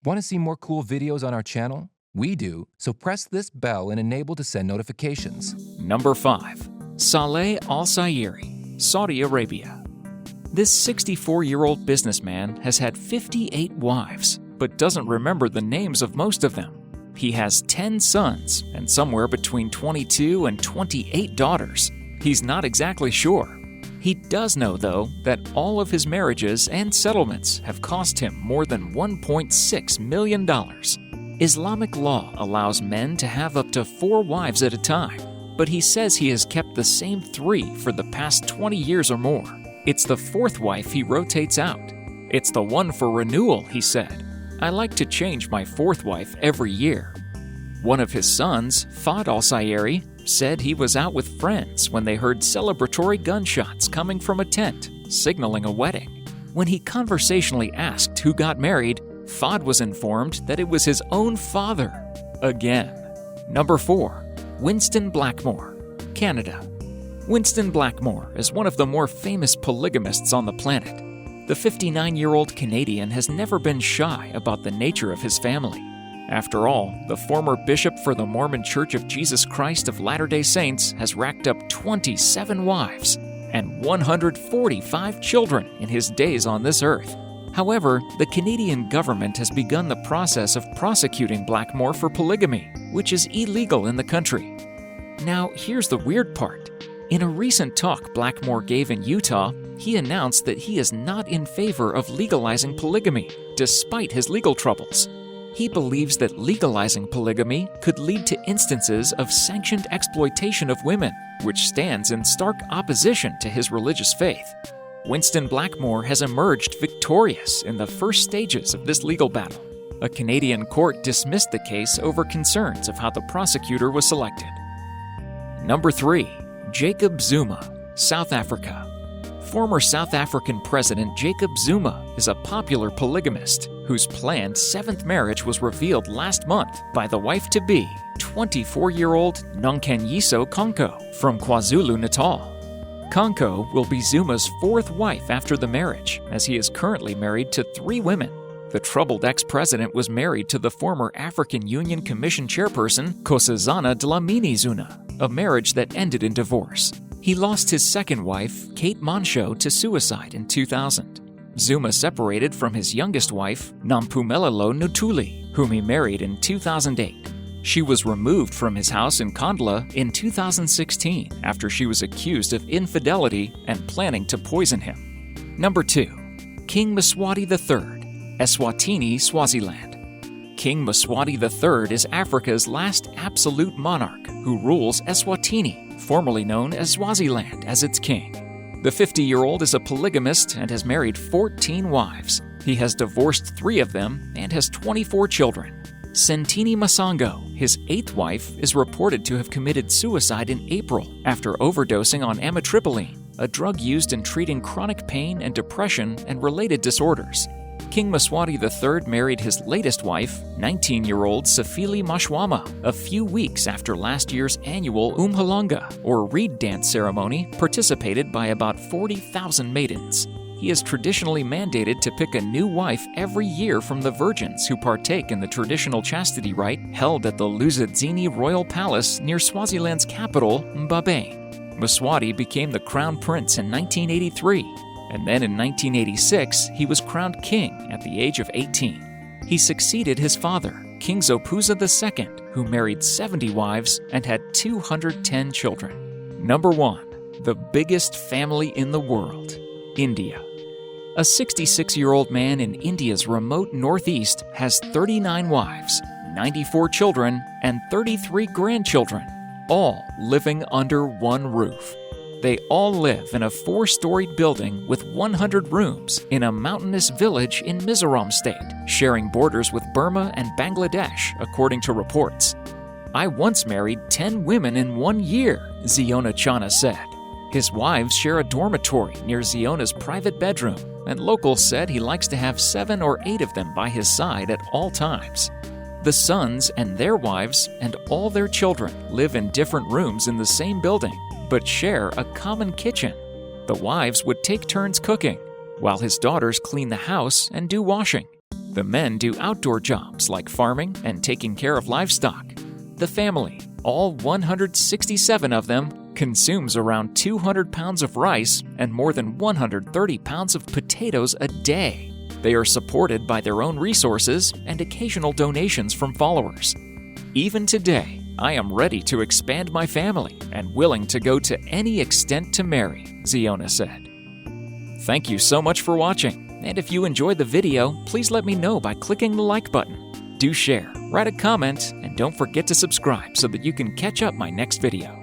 Want to see more cool videos on our channel? We do, so press this bell and enable to send notifications. Number 5. Saleh al-Sayeri, Saudi Arabia. This 64-year-old businessman has had 58 wives, but doesn't remember the names of most of them. He has 10 sons and somewhere between 22 and 28 daughters. He's not exactly sure. He does know, though, that all of his marriages and settlements have cost him more than $1.6 million. Islamic law allows men to have up to 4 wives at a time, but he says he has kept the same 3 for the past 20 years or more. It's the 4th wife he rotates out. It's the one for renewal, he said. I like to change my 4th wife every year. One of his sons, Fahd al-Sayeri, said he was out with friends when they heard celebratory gunshots coming from a tent, signaling a wedding. When he conversationally asked who got married, Fahd was informed that it was his own father. Again. Number 4. Winston Blackmore, Canada. Winston Blackmore is one of the more famous polygamists on the planet. The 59-year-old Canadian has never been shy about the nature of his family. After all, the former bishop for the Mormon Church of Jesus Christ of Latter-day Saints has racked up 27 wives and 145 children in his days on this earth. However, the Canadian government has begun the process of prosecuting Blackmore for polygamy, which is illegal in the country. Now, here's the weird part. In a recent talk Blackmore gave in Utah, he announced that he is not in favor of legalizing polygamy, despite his legal troubles. He believes that legalizing polygamy could lead to instances of sanctioned exploitation of women, which stands in stark opposition to his religious faith. Winston Blackmore has emerged victorious in the first stages of this legal battle. A Canadian court dismissed the case over concerns of how the prosecutor was selected. Number 3. Jacob Zuma, South Africa. Former South African President Jacob Zuma is a popular polygamist whose planned 7th marriage was revealed last month by the wife-to-be, 24-year-old Nonkenyiso Konko from KwaZulu-Natal. Konko will be Zuma's 4th wife after the marriage, as he is currently married to 3 women. The troubled ex-president was married to the former African Union Commission chairperson Nkosazana Dlamini-Zuma, a marriage that ended in divorce. He lost his 2nd wife, Kate Monsho, to suicide in 2000. Zuma separated from his youngest wife, Nampumelelo Ntuli, whom he married in 2008. She was removed from his house in Kandla in 2016 after she was accused of infidelity and planning to poison him. Number 2. King Mswati III, Eswatini, Swaziland. King Mswati III is Africa's last absolute monarch who rules Eswatini, formerly known as Swaziland, as its king. The 50-year-old is a polygamist and has married 14 wives. He has divorced 3 of them and has 24 children. Sentini Masango, his 8th wife, is reported to have committed suicide in April after overdosing on amitriptyline, a drug used in treating chronic pain and depression and related disorders. King Mswati III married his latest wife, 19-year-old Safili Mashwama, a few weeks after last year's annual Umhlanga, or reed dance ceremony, participated by about 40,000 maidens. He is traditionally mandated to pick a new wife every year from the virgins who partake in the traditional chastity rite held at the Luzidzini Royal Palace near Swaziland's capital, Mbabane. Mswati became the crown prince in 1983. And then in 1986, he was crowned king at the age of 18. He succeeded his father, King Zophuza II, who married 70 wives and had 210 children. Number 1. The biggest family in the world, India. A 66-year-old man in India's remote northeast has 39 wives, 94 children, and 33 grandchildren, all living under one roof. They all live in a 4-storied building with 100 rooms in a mountainous village in Mizoram state, sharing borders with Burma and Bangladesh, according to reports. I once married 10 women in 1 year, Ziona Chana said. His wives share a dormitory near Ziona's private bedroom, and locals said he likes to have 7 or 8 of them by his side at all times. The sons and their wives and all their children live in different rooms in the same building, but share a common kitchen. The wives would take turns cooking, while his daughters clean the house and do washing. The men do outdoor jobs like farming and taking care of livestock. The family, all 167 of them, consumes around 200 pounds of rice and more than 130 pounds of potatoes a day. They are supported by their own resources and occasional donations from followers. Even today, I am ready to expand my family and willing to go to any extent to marry, Ziona said. Thank you so much for watching, and if you enjoyed the video, please let me know by clicking the like button. Do share, write a comment, and don't forget to subscribe so that you can catch up my next video.